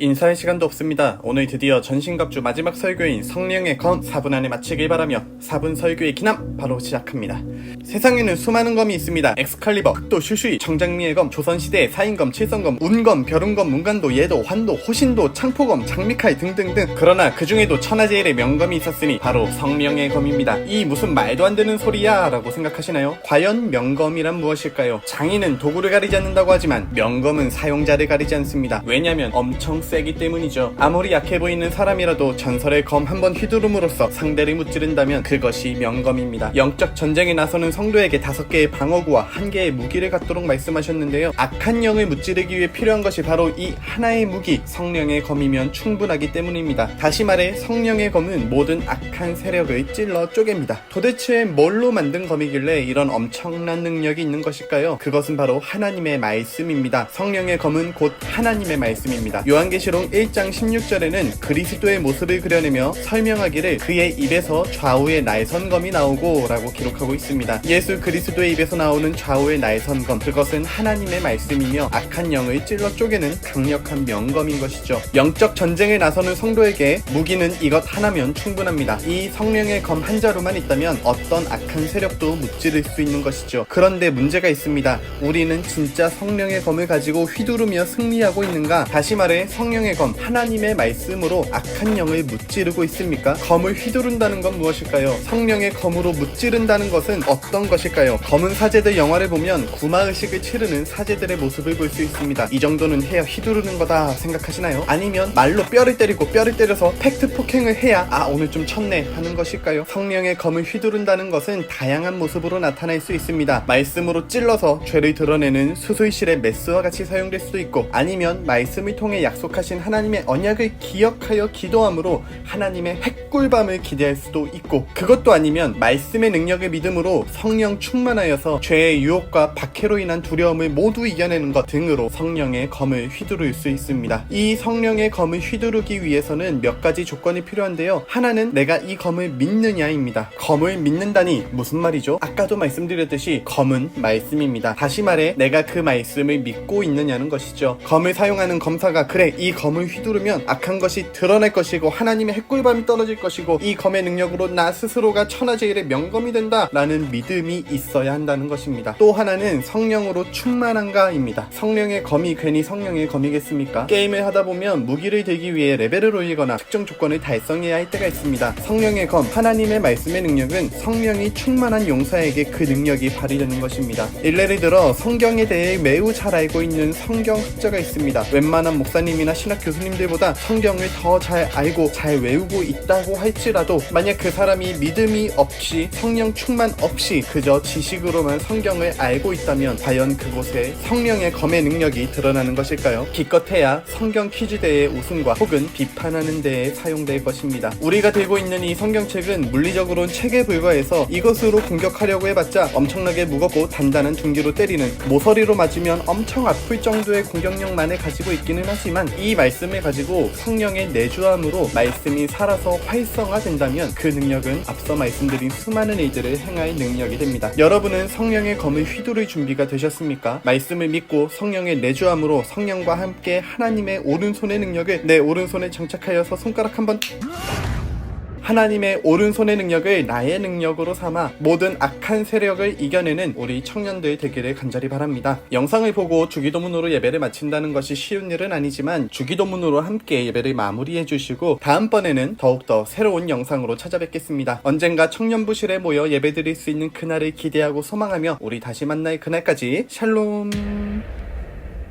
인사할 시간도 없습니다. 오늘 드디어 전신갑주 마지막 설교인 성령의 검 4분 안에 마치길 바라며 4분 설교의 기남 바로 시작합니다. 세상에는 수많은 검이 있습니다. 엑스칼리버, 흑도, 슈슈이, 정장미의 검, 조선시대의 사인검, 칠성검, 운검, 벼룬검, 문간도, 예도, 환도, 호신도, 창포검, 장미칼 등등등. 그러나 그 중에도 천하제일의 명검이 있었으니 바로 성령의 검입니다. 이 무슨 말도 안 되는 소리야 라고 생각하시나요? 과연 명검이란 무엇일까요? 장인은 도구를 가리지 않는다고 하지만 명검은 사용자를 가리지 않습니다. 왜냐면 엄청 세기 때문이죠. 아무리 약해 보이는 사람이라도 전설의 검 한번 휘두름으로써 상대를 무찌른다면 그것이 명검입니다. 영적 전쟁에 나서는 성도에게 5개의 방어구와 1개의 무기를 갖도록 말씀하셨는데요. 악한 영을 무찌르기 위해 필요한 것이 바로 이 하나의 무기, 성령의 검이면 충분하기 때문입니다. 다시 말해 성령의 검은 모든 악한 세력을 찔러 쪼갭니다. 도대체 뭘로 만든 검이길래 이런 엄청난 능력이 있는 것일까요? 그것은 바로 하나님의 말씀입니다. 성령의 검은 곧 하나님의 말씀입니다. 요한계시록 1장 16절에는 그리스도의 모습을 그려내며 설명하기를 그의 입에서 좌우의 날선검이 나오고 라고 기록하고 있습니다. 예수 그리스도의 입에서 나오는 좌우의 날선검, 그것은 하나님의 말씀이며 악한 영을 찔러 쪼개는 강력한 명검인 것이죠. 영적 전쟁에 나서는 성도에게 무기는 이것 하나면 충분합니다. 이 성령의 검 한 자루만 있다면 어떤 악한 세력도 무찌를 수 있는 것이죠. 그런데 문제가 있습니다. 우리는 진짜 성령의 검을 가지고 휘두르며 승리하고 있는가? 다시 말해 성령의 검, 하나님의 말씀으로 악한 영을 무찌르고 있습니까? 검을 휘두른다는 건 무엇일까요? 성령의 검으로 무찌른다는 것은 어떤 것일까요? 검은 사제들 영화를 보면 구마의식을 치르는 사제들의 모습을 볼 수 있습니다. 이 정도는 해야 휘두르는 거다 생각하시나요? 아니면 말로 뼈를 때리고 뼈를 때려서 팩트 폭행을 해야 오늘 좀 쳤네 하는 것일까요? 성령의 검을 휘두른다는 것은 다양한 모습으로 나타날 수 있습니다. 말씀으로 찔러서 죄를 드러내는 수술실의 메스와 같이 사용될 수도 있고, 아니면 말씀을 통해 약속하신 하나님의 언약을 기억하여 기도함으로 하나님의 핵꿀밤을 기대할 수도 있고, 그것도 아니면 말씀의 능력을 믿음으로 성령 충만하여서 죄의 유혹과 박해로 인한 두려움을 모두 이겨내는 것 등으로 성령의 검을 휘두를 수 있습니다. 이 성령의 검을 휘두르기 위해서는 몇 가지 조건이 필요한데요. 하나는 내가 이 검을 믿느냐입니다. 검을 믿는다니 무슨 말이죠? 아까도 말씀드렸듯이 검은 말씀입니다. 다시 말해 내가 그 말씀을 믿고 있느냐는 것이죠. 검을 사용하는 검사가 그래, 이 검을 휘두르면 악한 것이 드러날 것이고 하나님의 핵꿀밤이 떨어질 것이고 이 검의 능력으로 나 스스로가 천하제일의 명검이 된다 라는 믿음이 있어야 한다는 것입니다. 또 하나는 성령으로 충만한가입니다. 성령의 검이 괜히 성령의 검이겠습니까? 게임을 하다보면 무기를 들기 위해 레벨을 올리거나 특정 조건을 달성해야 할 때가 있습니다. 성령의 검, 하나님의 말씀의 능력은 성령이 충만한 용사에게 그 능력이 발휘되는 것입니다. 일례를 들어 성경에 대해 매우 잘 알고 있는 성경학자가 있습니다. 웬만한 목사님이나 신학 교수님들보다 성경을 더 잘 알고 잘 외우고 있다고 할지라도 만약 그 사람이 믿음이 없이 성령 충만 없이 그저 지식으로만 성경을 알고 있다면 과연 그곳에 성령의 검의 능력이 드러나는 것일까요? 기껏해야 성경 퀴즈대의 우승과 혹은 비판하는 데에 사용될 것입니다. 우리가 들고 있는 이 성경책은 물리적으로는 책에 불과해서 이것으로 공격하려고 해봤자 엄청나게 무겁고 단단한 둔기로 때리는, 모서리로 맞으면 엄청 아플 정도의 공격력만을 가지고 있기는 하지만 이 말씀을 가지고 성령의 내주함으로 말씀이 살아서 활성화된다면 그 능력은 앞서 말씀드린 수많은 일들을 행할 능력이 됩니다. 여러분은 성령의 검을 휘두를 준비가 되셨습니까? 말씀을 믿고 성령의 내주함으로 성령과 함께 하나님의 오른손의 능력을 내 오른손에 장착하여서 손가락 한번 하나님의 오른손의 능력을 나의 능력으로 삼아 모든 악한 세력을 이겨내는 우리 청년들 되기를 간절히 바랍니다. 영상을 보고 주기도문으로 예배를 마친다는 것이 쉬운 일은 아니지만 주기도문으로 함께 예배를 마무리해 주시고 다음번에는 더욱더 새로운 영상으로 찾아뵙겠습니다. 언젠가 청년부실에 모여 예배드릴 수 있는 그날을 기대하고 소망하며 우리 다시 만날 그날까지 샬롬.